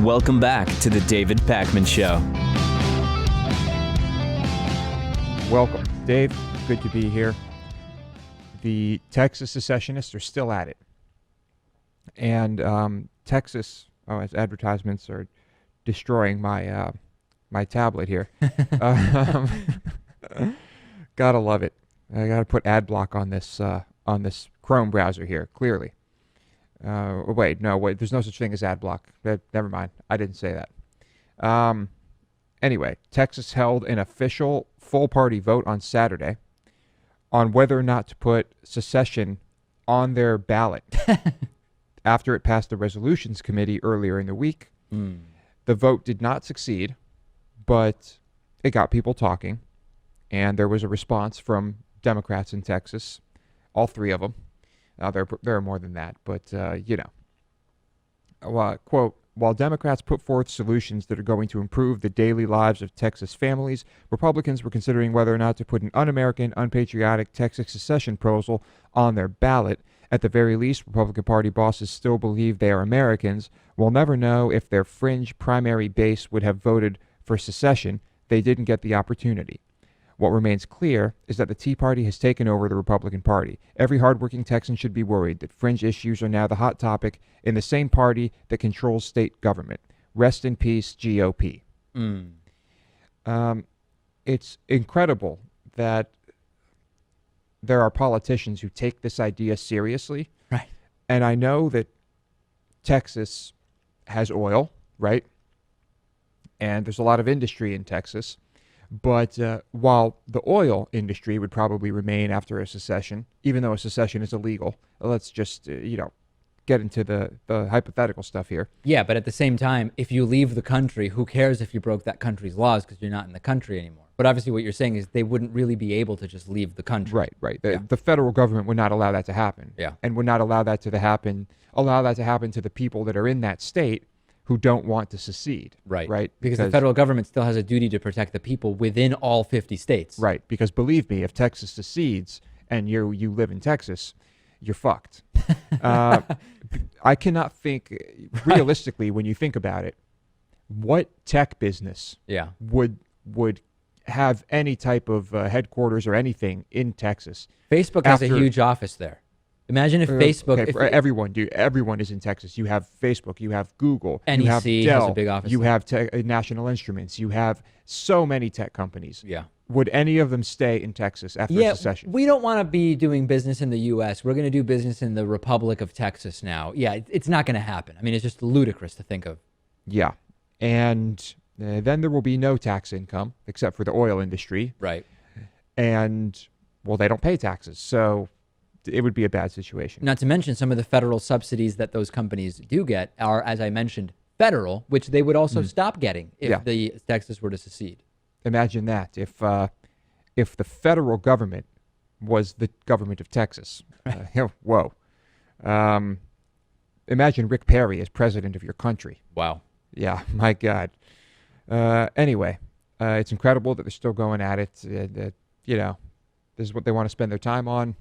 Welcome back to the David Pakman Show. Welcome, Dave. Good to be here. The Texas secessionists are still at it. And Texas, as advertisements are destroying my my tablet here. Gotta love it. I gotta put ad block on this Chrome browser here, clearly. Wait, there's no such thing as ad block. Never mind. I didn't say that. Anyway, Texas held an official full-party vote on Saturday on whether or not to put secession on their ballot after it passed the Resolutions Committee earlier in the week. The vote did not succeed, but it got people talking, and there was a response from Democrats in Texas, all three of them. There are more than that, but, quote, while Democrats put forth solutions that are going to improve the daily lives of Texas families, Republicans were considering whether or not to put an un-American, unpatriotic Texas secession proposal on their ballot. At the very least, Republican Party bosses still believe they are Americans. We'll never know if their fringe primary base would have voted for secession. They didn't get the opportunity. What remains clear is that the Tea Party has taken over the Republican Party. Every hardworking Texan should be worried that fringe issues are now the hot topic in the same party that controls state government. Rest in peace, GOP. It's incredible that there are politicians who take this idea seriously. Right. And I know that Texas has oil, right? And there's a lot of industry in Texas. But while the oil industry would probably remain after a secession, even though a secession is illegal, let's just, get into the hypothetical stuff here. Yeah, but at the same time, if you leave the country, who cares if you broke that country's laws because you're not in the country anymore? But obviously what you're saying is they wouldn't really be able to just leave the country. Right. The federal government would not allow that to happen. Yeah. And would not allow that to happen to the people that are in that state who don't want to secede. Right. Because the federal government still has a duty to protect the people within all 50 states. Right. Because believe me, if Texas secedes and you live in Texas, you're fucked. I cannot think realistically when you think about it, what tech business would have any type of headquarters or anything in Texas. Facebook has a huge office there. Imagine if Facebook... Okay, everyone is in Texas. You have Facebook, you have Google, NEC you have Dell, has a big office you there. have National Instruments, you have so many tech companies. Yeah. Would any of them stay in Texas after secession? We don't want to be doing business in the U.S. We're going to do business in the Republic of Texas now. Yeah, it's not going to happen. I mean, it's just ludicrous to think of. Yeah. And then there will be no tax income except for the oil industry. Right. And, well, they don't pay taxes. So it would be a bad situation. Not to mention some of the federal subsidies that those companies do get are, as I mentioned, federal, which they would also stop getting if the Texas were to secede. Imagine that if the federal government was the government of Texas. Whoa. Imagine Rick Perry as president of your country. Wow. Yeah, my God. Anyway, it's incredible that they're still going at it. This is what they want to spend their time on.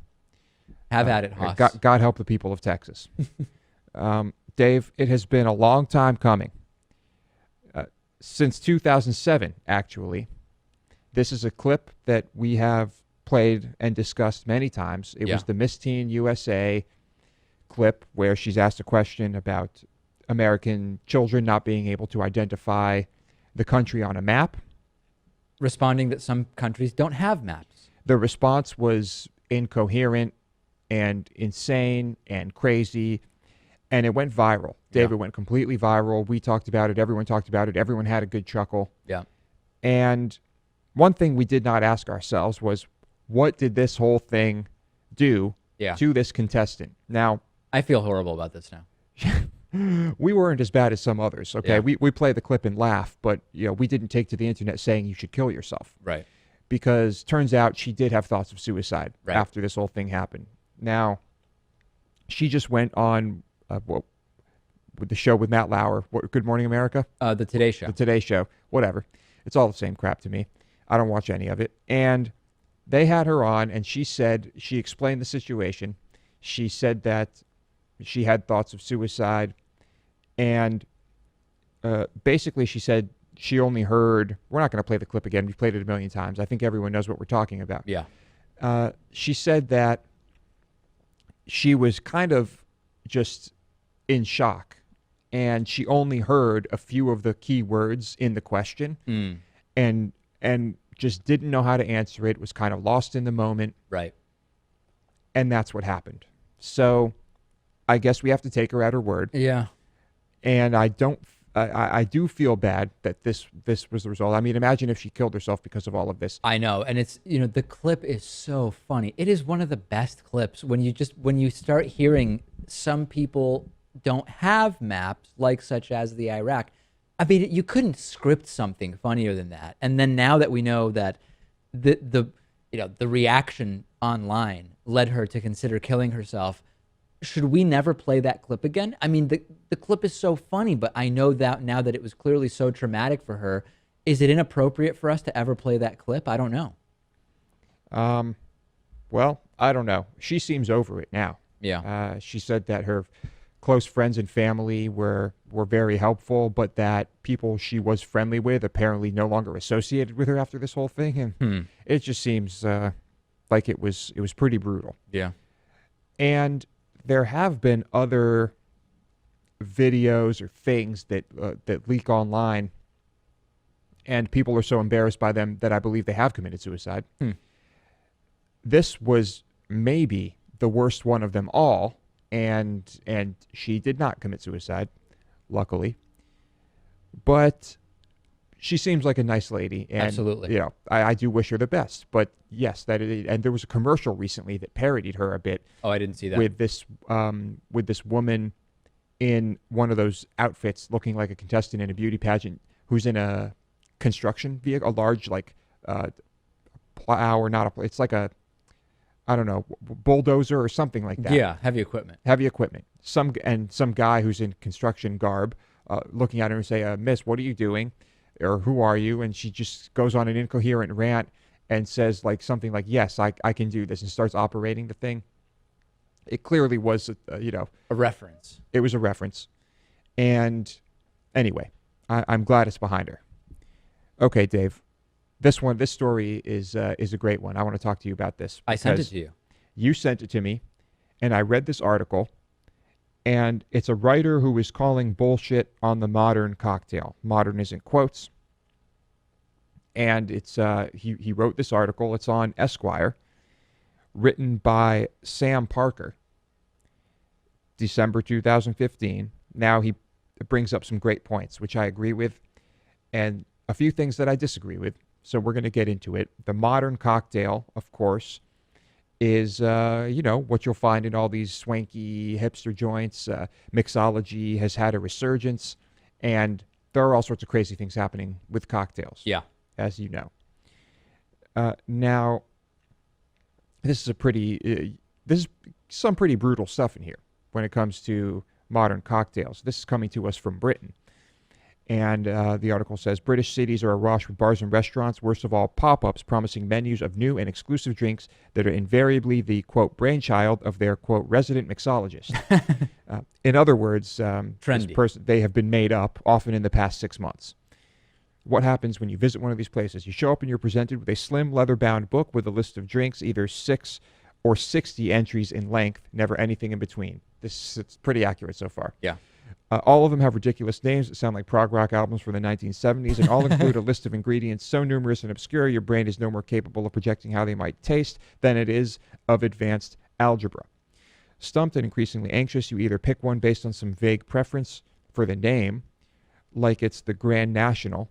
Have at it, Haas. God help the people of Texas. Dave, it has been a long time coming. Since 2007, actually. This is a clip that we have played and discussed many times. It was the Miss Teen USA clip where she's asked a question about American children not being able to identify the country on a map. Responding that some countries don't have maps. The response was incoherent and insane and crazy, and it went viral. David went completely viral. We talked about it. Everyone talked about it. Everyone had a good chuckle. Yeah. And one thing we did not ask ourselves was, what did this whole thing do to this contestant? Now, I feel horrible about this now. We weren't as bad as some others, okay? Yeah. We play the clip and laugh, but we didn't take to the internet saying you should kill yourself. Right. Because turns out she did have thoughts of suicide after this whole thing happened. Now, she just went on with the show with Matt Lauer, Good Morning America? The Today Show. The Today Show, whatever. It's all the same crap to me. I don't watch any of it. And they had her on, and she explained the situation. She said that she had thoughts of suicide, and basically she said she only heard, we're not going to play the clip again. We've played it a million times. I think everyone knows what we're talking about. Yeah. She said that she was kind of just in shock, and she only heard a few of the key words in the question, and just didn't know how to answer it, was kind of lost in the moment. Right. And that's what happened. So I guess we have to take her at her word. Yeah. And I do feel bad that this was the result. I mean, imagine if she killed herself because of all of this. I know. And it's, the clip is so funny. It is one of the best clips when you start hearing some people don't have maps such as the Iraq. I mean, you couldn't script something funnier than that. And then now that we know that the reaction online led her to consider killing herself, should we never play that clip again? I mean, the clip is so funny, but I know that now that it was clearly so traumatic for her, is it inappropriate for us to ever play that clip? I don't know. Well, I don't know. She seems over it now. Yeah. She said that her close friends and family were very helpful, but that people she was friendly with apparently no longer associated with her after this whole thing. And it just seems like it was pretty brutal. Yeah. And there have been other videos or things that leak online, and people are so embarrassed by them that I believe they have committed suicide. This was maybe the worst one of them all, and she did not commit suicide, luckily. But she seems like a nice lady, and absolutely, I do wish her the best. But yes, and there was a commercial recently that parodied her a bit. Oh, I didn't see that. With this woman in one of those outfits, looking like a contestant in a beauty pageant, who's in a construction vehicle, a large plow, or not a. It's like a, I don't know, bulldozer or something like that. Yeah, heavy equipment. Some guy who's in construction garb, looking at her and say, "Miss, what are you doing?" Or "Who are you?" And she just goes on an incoherent rant and says something like, "Yes, I can do this," and starts operating the thing. It clearly was, a reference. It was a reference. And anyway, I'm glad it's behind her. Okay, Dave, this story is a great one. I want to talk to you about this. I sent it to you. You sent it to me, and I read this article. And it's a writer who is calling bullshit on the modern cocktail. Modern is in quotes. And it's he wrote this article. It's on Esquire, written by Sam Parker, December 2015. Now he brings up some great points, which I agree with, and a few things that I disagree with. So we're going to get into it. The modern cocktail, of course, is what you'll find in all these swanky hipster joints. Mixology has had a resurgence, and there are all sorts of crazy things happening with cocktails. Yeah, as you know. Now, this is some pretty brutal stuff in here when it comes to modern cocktails. This is coming to us from Britain. And the article says, British cities are awash with bars and restaurants, worst of all, pop-ups promising menus of new and exclusive drinks that are invariably the, quote, brainchild of their, quote, resident mixologist. In other words, they have been made up, often in the past 6 months. What happens when you visit one of these places? You show up and you're presented with a slim leather-bound book with a list of drinks, either 6 or 60 entries in length, never anything in between. It's pretty accurate so far. Yeah. All of them have ridiculous names that sound like prog rock albums from the 1970s, and all include a list of ingredients so numerous and obscure your brain is no more capable of projecting how they might taste than it is of advanced algebra. Stumped and increasingly anxious, you either pick one based on some vague preference for the name, like it's the Grand National,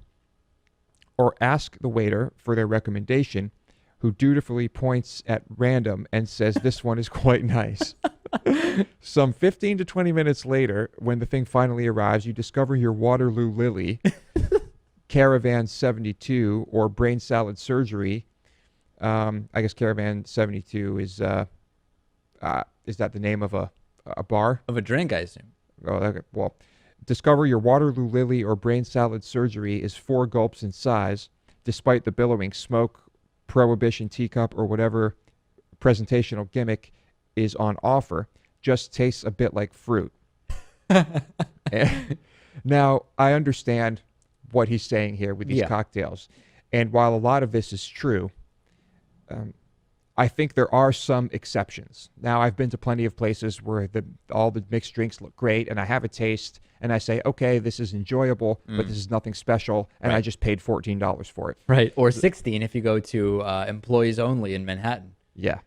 or ask the waiter for their recommendation, who dutifully points at random and says this one is quite nice. Some 15 to 20 minutes later, when the thing finally arrives, you discover your Waterloo Lily, Caravan 72, or Brain Salad Surgery. I guess Caravan 72 is that the name of a bar? Of a drink, I assume. Oh, okay. Well, discover your Waterloo Lily or Brain Salad Surgery is 4 gulps in size, despite the billowing smoke, prohibition teacup, or whatever presentational gimmick is on offer. Just tastes a bit like fruit. Now, I understand what he's saying here with these Yeah. cocktails. And while a lot of this is true, I think there are some exceptions. Now, I've been to plenty of places where all the mixed drinks look great, and I have a taste, and I say, okay, this is enjoyable, but this is nothing special, and I Right. just paid $14 for it. Right. Or 16 if you go to employees only in Manhattan. Yeah.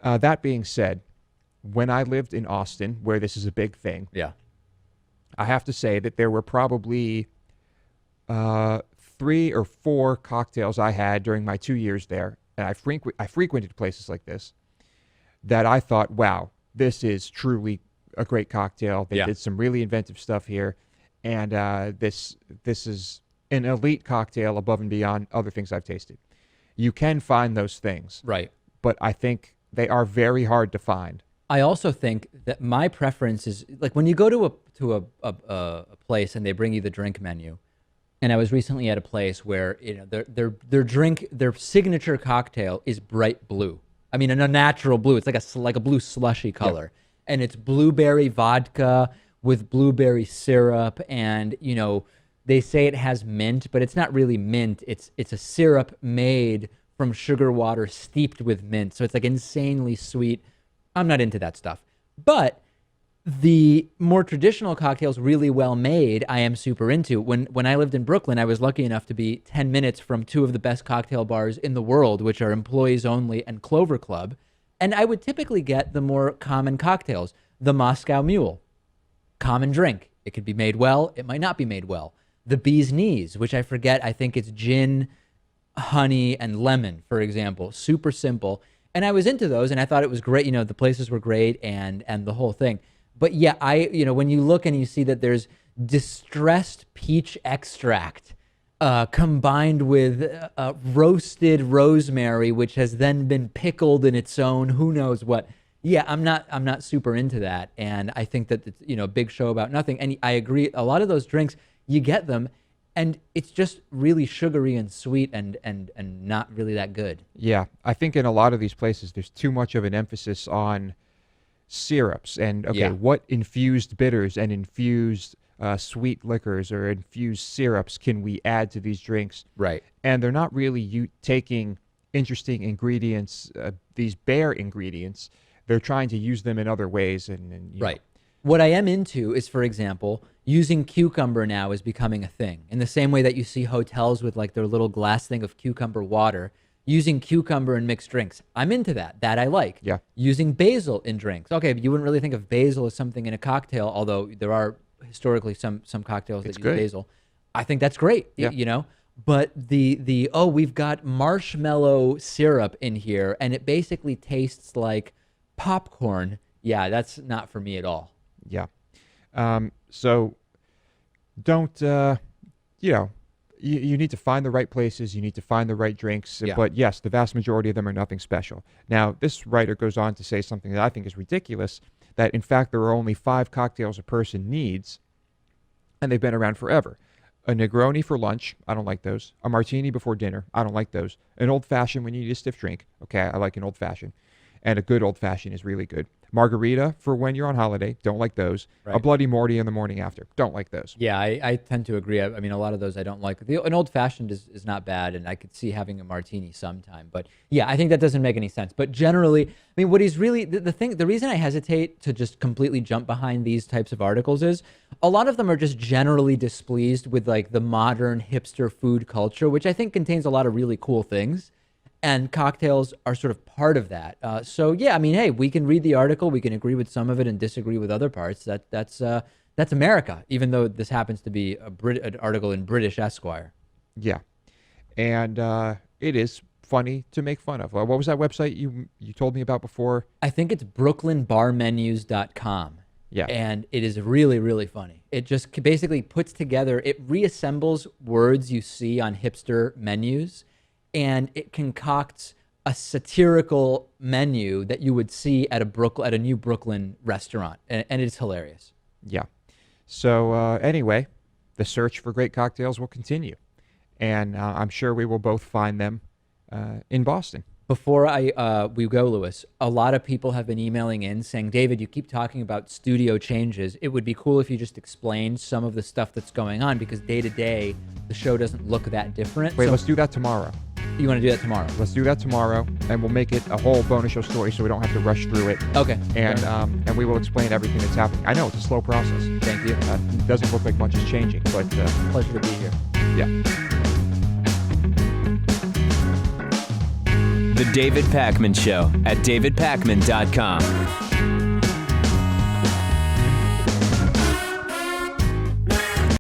That being said, when I lived in Austin, where this is a big thing, Yeah. I have to say that there were probably 3 or 4 cocktails I had during my 2 years there, and I frequented places like this, that I thought, wow, this is truly a great cocktail. They Yeah. did some really inventive stuff here, and this is an elite cocktail above and beyond other things I've tasted. You can find those things, Right. but I think they are very hard to find. I also think that my preference is like when you go to a place and they bring you the drink menu. And I was recently at a place where their signature cocktail is bright blue. I mean, a natural blue. It's like a blue slushy color, and it's blueberry vodka with blueberry syrup, and they say it has mint, but it's not really mint. It's a syrup made from sugar water steeped with mint, so it's like insanely sweet. I'm not into that stuff, but the more traditional cocktails, really well made, I am super into. When I lived in Brooklyn, I was lucky enough to be 10 minutes from 2 of the best cocktail bars in the world, which are Employees Only and Clover Club. And I would typically get the more common cocktails. The Moscow Mule, common drink. It could be made well, it might not be made well. The Bee's Knees, which I forget, I think it's gin, honey, and lemon, for example. Super simple. And I was into those, and I thought it was great. The places were great, and the whole thing. But yeah, when you look and you see that there's distressed peach extract combined with roasted rosemary, which has then been pickled in its own who knows what. Yeah, I'm not super into that, and I think that it's a big show about nothing. And I agree, a lot of those drinks you get them, and it's just really sugary and sweet and not really that good. Yeah, I think in a lot of these places, there's too much of an emphasis on syrups and Yeah. what infused bitters and infused sweet liquors or infused syrups can we add to these drinks? Right. And they're not really taking interesting ingredients, these bare ingredients. They're trying to use them in other ways. And Right. What I am into is, for example, using cucumber now is becoming a thing. In the same way that you see hotels with like their little glass thing of cucumber water, using cucumber in mixed drinks. I'm into that. That I like. Yeah. Using basil in drinks. Okay, you wouldn't really think of basil as something in a cocktail, although there are historically some cocktails that It's use good. basil. I think that's great. Yeah. But we've got marshmallow syrup in here, and it basically tastes like popcorn. Yeah, that's not for me at all. Yeah. So don't, you need to find the right places. You need to find the right drinks. Yeah. But yes, the vast majority of them are nothing special. Now, this writer goes on to say something that I think is ridiculous, that in fact there are only 5 cocktails a person needs, and they've been around forever. A Negroni for lunch. I don't like those. A martini before dinner. I don't like those. An old-fashioned when you need a stiff drink. Okay, I like an old-fashioned. And a good old-fashioned is really good. Margarita for when you're on holiday. Don't like those. A Right. Bloody Maury in the morning after. Don't like those. Yeah, I tend to agree. I mean, a lot of those I don't like. An old fashioned is not bad, and I could see having a martini sometime. But yeah, I think that doesn't make any sense. But generally, I mean, what he's really the reason I hesitate to just completely jump behind these types of articles is a lot of them are just generally displeased with like the modern hipster food culture, which I think contains a lot of really cool things. And cocktails are sort of part of that. So yeah, I mean, hey, we can read the article, we can agree with some of it and disagree with other parts. That's America, even though this happens to be an article in British Esquire. Yeah. And it is funny to make fun of. What was that website you told me about before? I think it's brooklynbarmenus.com. Yeah. And it is really, really funny. It just basically puts together, it reassembles words you see on hipster menus, and it concocts a satirical menu that you would see at a new Brooklyn restaurant. And it's hilarious. Yeah. So anyway, the search for great cocktails will continue. And I'm sure we will both find them in Boston. Before we go, Lewis, a lot of people have been emailing in saying, David, you keep talking about studio changes. It would be cool if you just explained some of the stuff that's going on, because day to day, the show doesn't look that different. Wait, So let's do that tomorrow. you want to do that tomorrow? Let's do that tomorrow, and we'll make it a whole bonus show story so we don't have to rush through it. Okay. And we will explain everything that's happening. I know it's a slow process. Thank you. It doesn't look like much is changing, but Pleasure to be here. yeah. The David Pakman Show at davidpakman.com.